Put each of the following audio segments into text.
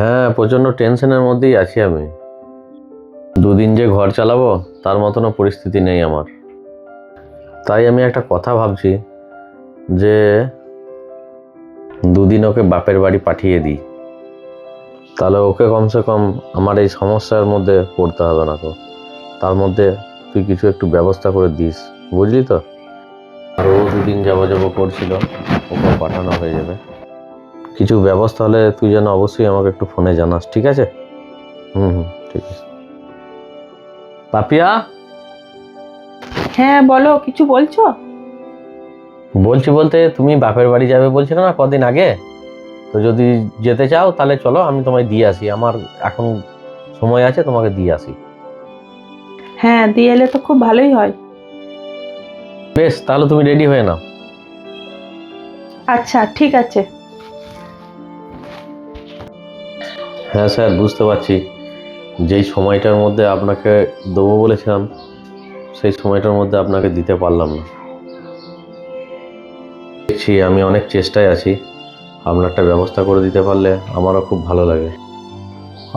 হ্যাঁ, প্রচণ্ড টেনশনের মধ্যেই আছি আমি। দুদিন যে ঘর চালাবো তার মতনও পরিস্থিতি নেই আমার। তাই আমি একটা কথা ভাবছি যে দুদিন ওকে বাপের বাড়ি পাঠিয়ে দিই, তাহলে ওকে কমসে কম আমার এই সমস্যার মধ্যে পড়তে হবে না। তো তার মধ্যে তুই কিছু একটু ব্যবস্থা করে দিস, বুঝলি তো? আর ও দুদিন যাবো করছিল, ওকেও পাঠানো হয়ে যাবে। কিছু ব্যবস্থা হলে তুই যেন অবশ্যই আমাকে একটু ফোনে জানাস, ঠিক আছে? হুম, ঠিক আছে। পাপিয়া, হ্যাঁ বলো, কিছু বলছো? বলছি বলতে তুমি বাপের বাড়ি যাবে বলছিলে না কদিন আগে? তো যদি যেতে চাও তাহলে চলো, আমি তোমায় দিয়ে আসি। আমার এখন সময় আছে, তোমাকে দিয়ে আসি। হ্যাঁ, দিয়ে এলে তো খুব ভালোই হয়। বেশ, তাহলে তুমি রেডি হয়ে নাও। আচ্ছা, ঠিক আছে। হ্যাঁ স্যার, বুঝতে পারছি। যেই সময়টার মধ্যে আপনাকে দেবো বলেছিলাম সেই সময়টার মধ্যে আপনাকে দিতে পারলাম না। দেখছি আমি অনেক চেষ্টায় আছি, আপনারটা ব্যবস্থা করে দিতে পারলে আমারও খুব ভালো লাগে।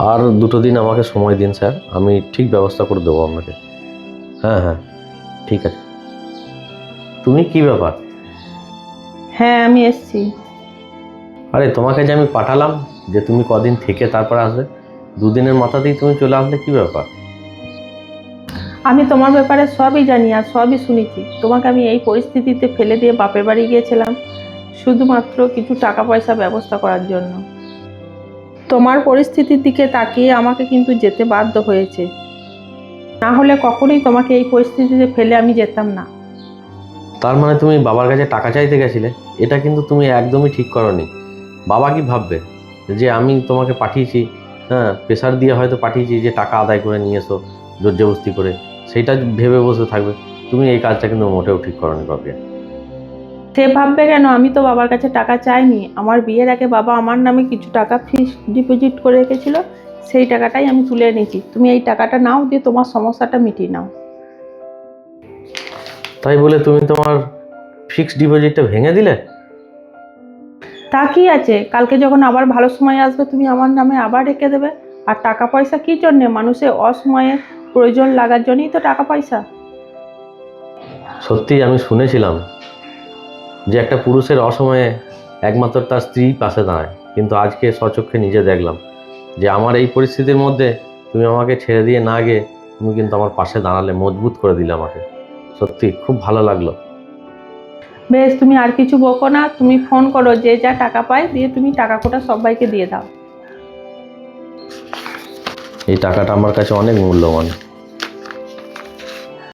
আর দুটো দিন আমাকে সময় দিন স্যার, আমি ঠিক ব্যবস্থা করে দেবো আপনাকে। হ্যাঁ, ঠিক আছে। তুমি কি ব্যাপার? হ্যাঁ, আমি এসছি। আরে তোমাকে যে আমি পাঠালাম যে তুমি কদিন থেকে তারপর আসবে, দুদিনের মাথাতেই তুমি চলে আসলে, কি ব্যাপার? আমি তোমার ব্যাপারে সবই জানি আর সবই শুনেছি। তোমাকে আমি এই পরিস্থিতিতে ফেলে দিয়ে বাপের বাড়ি গিয়েছিলাম শুধুমাত্র কিছু টাকা পয়সা ব্যবস্থা করার জন্য। তোমার পরিস্থিতির দিকে তাকিয়ে আমাকে কিন্তু যেতে বাধ্য হয়েছে, না হলে কখনোই তোমাকে এই পরিস্থিতিতে ফেলে আমি যেতাম না। তার মানে তুমি বাবার কাছে টাকা চাইতে গেছিলে? এটা কিন্তু তুমি একদমই ঠিক করনি। বাবা কি ভাববে যে আমি তোমাকে পাঠিয়েছি, হ্যাঁ, প্রেশার দিয়ে হয়তো পাঠিয়েছি যে টাকা আদায় করে নিয়ে এসো জোরজবস্তি করে, সেইটা ভেবে বসে থাকবে? তুমি এই কাজটা কিন্তু মোটেও ঠিক করনি পাপিয়া। সে ভাববে কেন? আমি তো বাবার কাছে টাকা চাইনি। আমার বিয়ের আগে বাবা আমার নামে কিছু টাকা ফিক্সড ডিপোজিট করে রেখেছিল, সেই টাকাটাই আমি তুলে এনেছি। তুমি এই টাকাটা নাও, দিয়ে তোমার সমস্যাটা মিটিয়ে নাও। তাই বলে তুমি তোমার ফিক্সড ডিপোজিটটা ভেঙে দিলে? তা কি আছে, কালকে যখন আবার ভালো সময় আসবে তুমি আমার নামে আবার রেখে দেবে। আর টাকা পয়সা কি জন্যে? মানুষের অসময়ে প্রয়োজন লাগার জন্যই তো টাকা পয়সা। সত্যি আমি শুনেছিলাম যে একটা পুরুষের অসময়ে একমাত্র তার স্ত্রী পাশে দাঁড়ায়, কিন্তু আজকে স্বচক্ষে নিজে দেখলাম যে আমার এই পরিস্থিতির মধ্যে তুমি আমাকে ছেড়ে দিয়ে না গিয়ে তুমি কিন্তু আমার পাশে দাঁড়ালে, মজবুত করে দিলে আমাকে। সত্যি খুব ভালো লাগলো। বেশ, তুমি আর কিছু বকো না, তুমি ফোন করো, যে যা টাকা পায় দিয়ে তুমি টাকা কোটা সবাইকে দিয়ে দাও। এই টাকাটা আমার কাছে অনেক মূল্যবান।